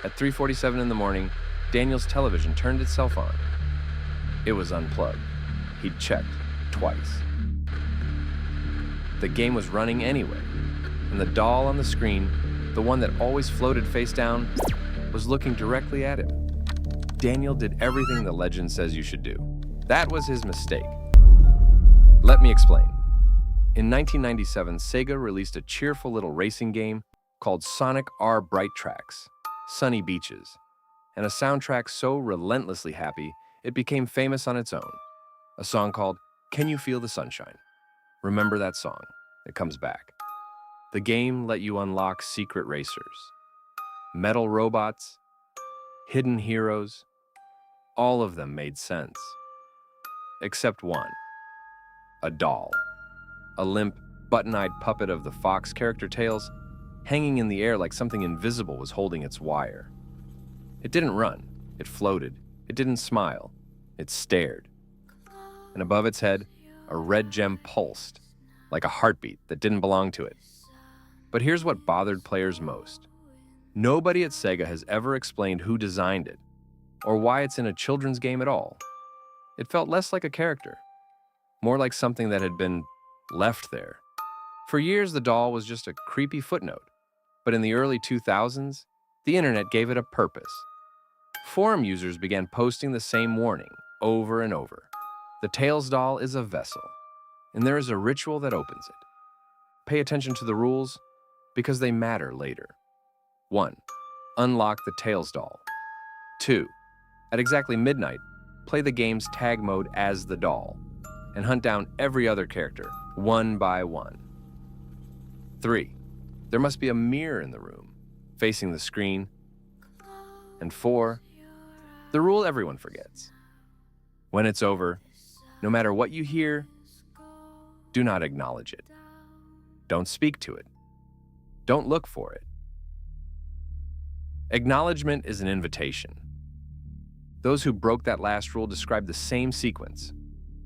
At 3:47 in the morning, Daniel's television turned itself on. It was unplugged. He'd checked twice. The game was running anyway, and the doll on the screen, the one that always floated face down, was looking directly at him. Daniel did everything the legend says you should do. That was his mistake. Let me explain. In 1997, Sega released a cheerful little racing game called Sonic R Bright Tracks, Sunny Beaches, and a soundtrack so relentlessly happy it became famous on its own. A song called Can You Feel the Sunshine? Remember that song? It comes back. The game let you unlock secret racers, metal robots, hidden heroes. All of them made sense. Except one. A doll. A limp, button-eyed puppet of the Fox character Tails, hanging in the air like something invisible was holding its wire. It didn't run. It floated. It didn't smile. It stared. And above its head, a red gem pulsed, like a heartbeat that didn't belong to it. But here's what bothered players most. Nobody at Sega has ever explained who designed it, or why it's in a children's game at all. It felt less like a character, more like something that had been left there. For years, the doll was just a creepy footnote, but in the early 2000s, the internet gave it a purpose. Forum users began posting the same warning over and over. The Tails doll is a vessel, and there is a ritual that opens it. Pay attention to the rules, because they matter later. 1. Unlock the Tails doll. 2. At exactly midnight, play the game's tag mode as the doll, and hunt down every other character, one by one. 3. There must be a mirror in the room, facing the screen. And 4. The rule everyone forgets. When it's over, no matter what you hear, do not acknowledge it. Don't speak to it. Don't look for it. Acknowledgement is an invitation. Those who broke that last rule described the same sequence.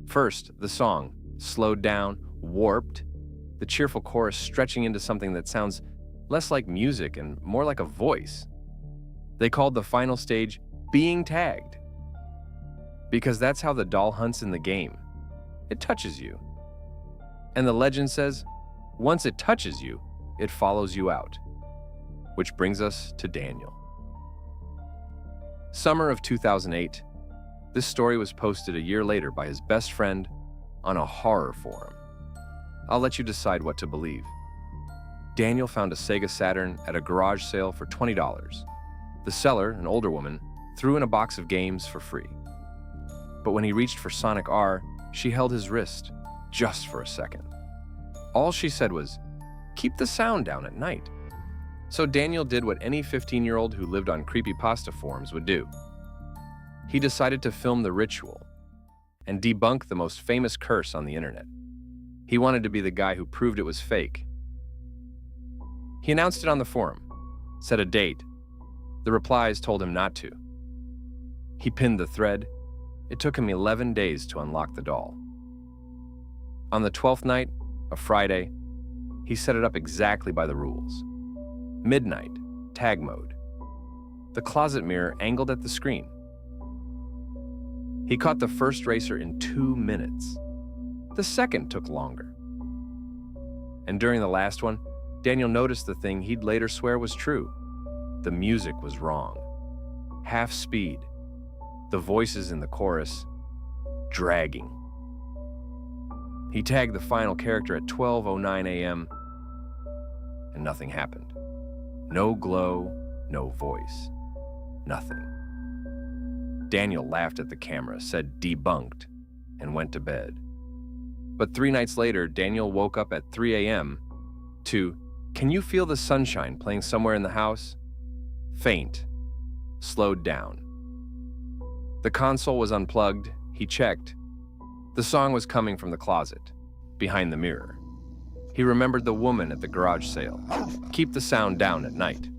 First, the song, slowed down, warped, the cheerful chorus stretching into something that sounds less like music and more like a voice. They called the final stage being tagged, because that's how the doll hunts in the game. It touches you. And the legend says, once it touches you, it follows you out. Which brings us to Daniel. Summer of 2008, this story was posted a year later by his best friend on a horror forum. I'll let you decide what to believe. Daniel found a Sega Saturn at a garage sale for $20. The seller, an older woman, threw in a box of games for free. But when he reached for Sonic R, she held his wrist, just for a second. All she said was, "Keep the sound down at night." So Daniel did what any 15-year-old who lived on Creepypasta forums would do. He decided to film the ritual and debunk the most famous curse on the internet. He wanted to be the guy who proved it was fake. He announced it on the forum, set a date. The replies told him not to. He pinned the thread. It took him 11 days to unlock the doll. On the 12th night, a Friday, he set it up exactly by the rules. Midnight, tag mode. The closet mirror angled at the screen. He caught the first racer in 2 minutes. The second took longer. And during the last one, Daniel noticed the thing he'd later swear was true. The music was wrong. Half speed. The voices in the chorus, dragging. He tagged the final character at 12:09 a.m., and nothing happened. No glow, no voice, nothing. Daniel laughed at the camera, said debunked, and went to bed. But 3 nights later, Daniel woke up at 3 a.m. to, "Can you feel the sunshine?" playing somewhere in the house? Faint, slowed down. The console was unplugged. He checked. The song was coming from the closet, behind the mirror. He remembered the woman at the garage sale. Keep the sound down at night.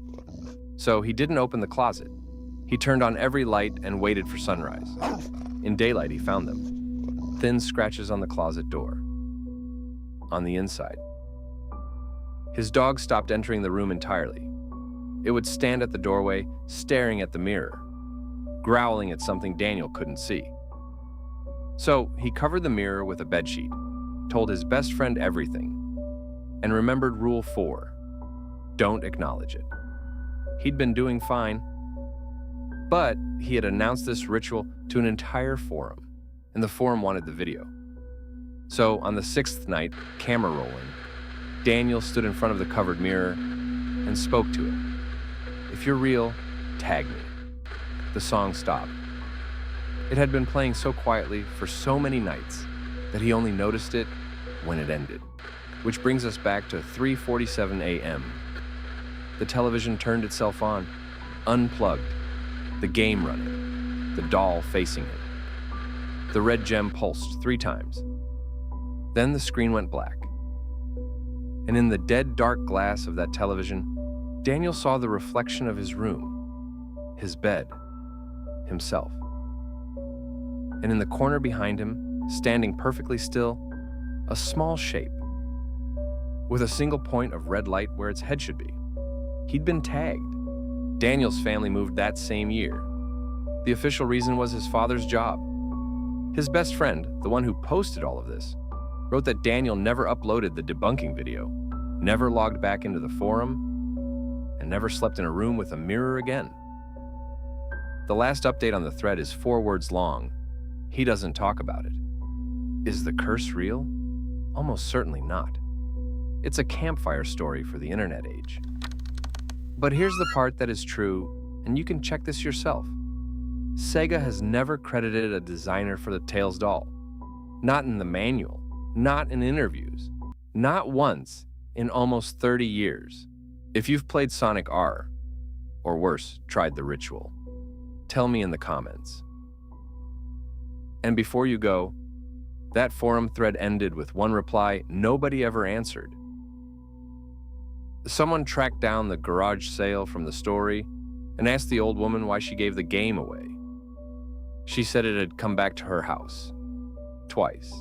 So he didn't open the closet. He turned on every light and waited for sunrise. In daylight, he found them. Thin scratches on the closet door. On the inside. His dog stopped entering the room entirely. It would stand at the doorway, staring at the mirror, growling at something Daniel couldn't see. So he covered the mirror with a bedsheet, told his best friend everything, and remembered Rule 4, don't acknowledge it. He'd been doing fine, but he had announced this ritual to an entire forum, and the forum wanted the video. So on the 6th night, camera rolling, Daniel stood in front of the covered mirror and spoke to it. If you're real, tag me. The song stopped. It had been playing so quietly for so many nights that he only noticed it when it ended. Which brings us back to 3:47 a.m. The television turned itself on, unplugged, the game running, the doll facing him. The red gem pulsed 3 times. Then the screen went black. And in the dead dark glass of that television, Daniel saw the reflection of his room, his bed, himself. And in the corner behind him, standing perfectly still, a small shape, with a single point of red light where its head should be. He'd been tagged. Daniel's family moved that same year. The official reason was his father's job. His best friend, the one who posted all of this, wrote that Daniel never uploaded the debunking video, never logged back into the forum, and never slept in a room with a mirror again. The last update on the thread is 4 words long. He doesn't talk about it. Is the curse real? Almost certainly not. It's a campfire story for the internet age. But here's the part that is true, and you can check this yourself. Sega has never credited a designer for the Tails doll. Not in the manual, not in interviews, not once in almost 30 years. If you've played Sonic R, or worse, tried the ritual, tell me in the comments. And before you go, that forum thread ended with one reply nobody ever answered. Someone tracked down the garage sale from the story and asked the old woman why she gave the game away. She said it had come back to her house, twice.